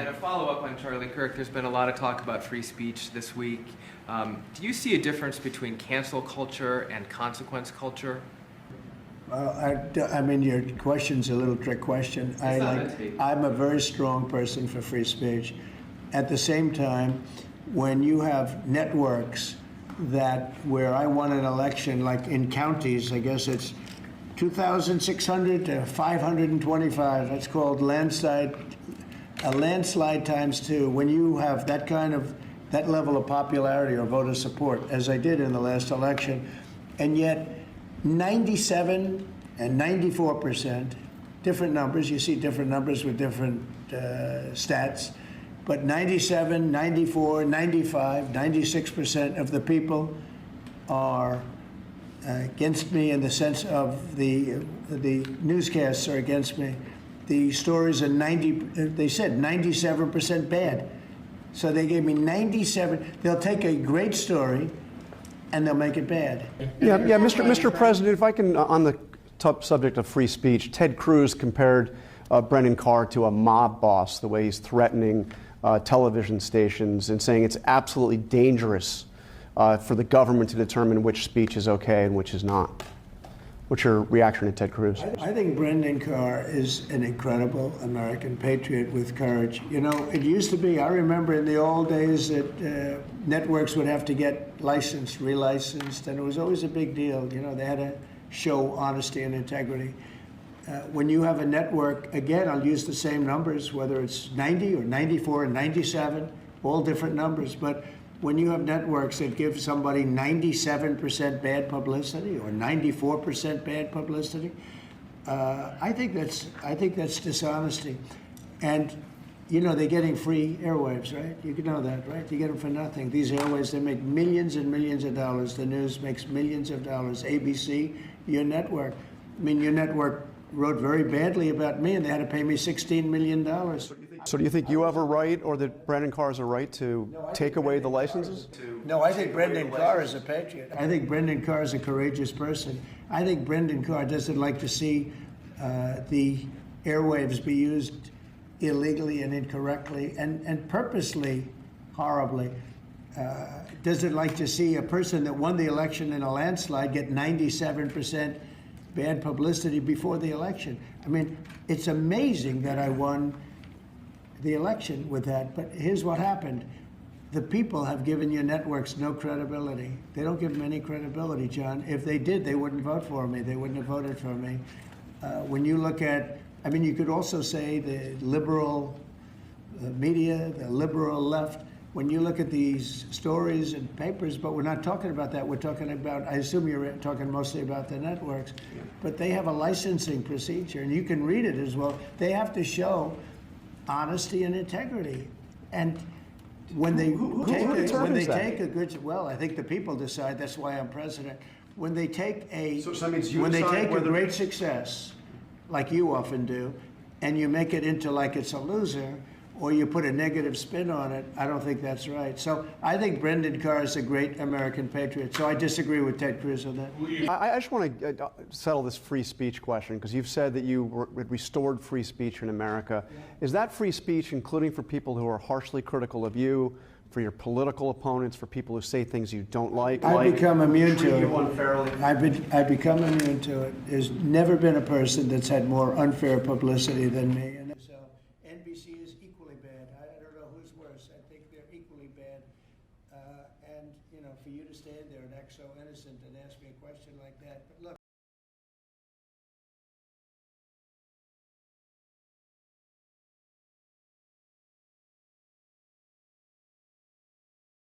And a follow-up on Charlie Kirk, there's been a lot of talk about free speech this week. Do you see a difference between cancel culture and consequence culture? I mean, your question's a little trick question. I'm a very strong person for free speech. At the same time, when you have networks that where I won an election, like in counties, I guess it's 2,600 to 525. That's called a landslide times 2. When you have that level of popularity or voter support, as I did in the last election, and yet 97 and 94%, different numbers. You see different numbers with different stats, but 97, 94, 95, 96% of the people are against me in the sense of the newscasts are against me. The stories are they said 97% bad. So they gave me 97. They'll take a great story and they'll make it bad. Yeah, Mr. President, if I can, on the top subject of free speech, Ted Cruz compared Brendan Carr to a mob boss, the way he's threatening television stations and saying it's absolutely dangerous for the government to determine which speech is okay and which is not. What's your reaction to Ted Cruz? I think Brendan Carr is an incredible American patriot with courage. You know, it used to be, I remember in the old days that networks would have to get licensed, relicensed, and it was always a big deal. You know, they had to show honesty and integrity. When you have a network, again, I'll use the same numbers, whether it's 90 or 94 or 97, all different numbers, but when you have networks that give somebody 97% bad publicity or 94% bad publicity, I think that's dishonesty. And you know, they're getting free airwaves, right? You can know that, right? You get them for nothing. These airwaves, they make millions and millions of dollars. The news makes millions of dollars. ABC, your network. I mean, your network wrote very badly about me, and they had to pay me $16 million. So do you think you have a right, or that Brendan Carr has a right to take away the licenses? No, I think Brendan Carr is a patriot. I think Brendan Carr is a courageous person. I think Brendan Carr doesn't like to see the airwaves be used illegally and incorrectly and purposely horribly. Doesn't like to see a person that won the election in a landslide get 97% bad publicity before the election. I mean, it's amazing that I won the election with that, but here's what happened. The people have given your networks no credibility. They don't give them any credibility, John. If they did, they wouldn't vote for me. They wouldn't have voted for me. When you look at, I mean, you could also say the liberal media, the liberal left, when you look at these stories and papers, but we're not talking about that. We're talking about, I assume you're talking mostly about the networks, but they have a licensing procedure, and you can read it as well. They have to show honesty and integrity. And when they take a good, well, I think the people decide. That's why I'm president. When they take a great success, like you often do, and you make it into like it's a loser, or you put a negative spin on it, I don't think that's right. So I think Brendan Carr is a great American patriot. So I disagree with Ted Cruz on that. I just want to settle this free speech question, because you've said that you restored free speech in America. Yeah. Is that free speech including for people who are harshly critical of you, for your political opponents, for people who say things you don't like? I've become immune to it. I've become immune to it. There's never been a person that's had more unfair publicity than me. And so NBC is equally bad. I don't know who's worse. I think they're equally bad. And, you know, for you to stand there and act so innocent and ask me a question like that. But look,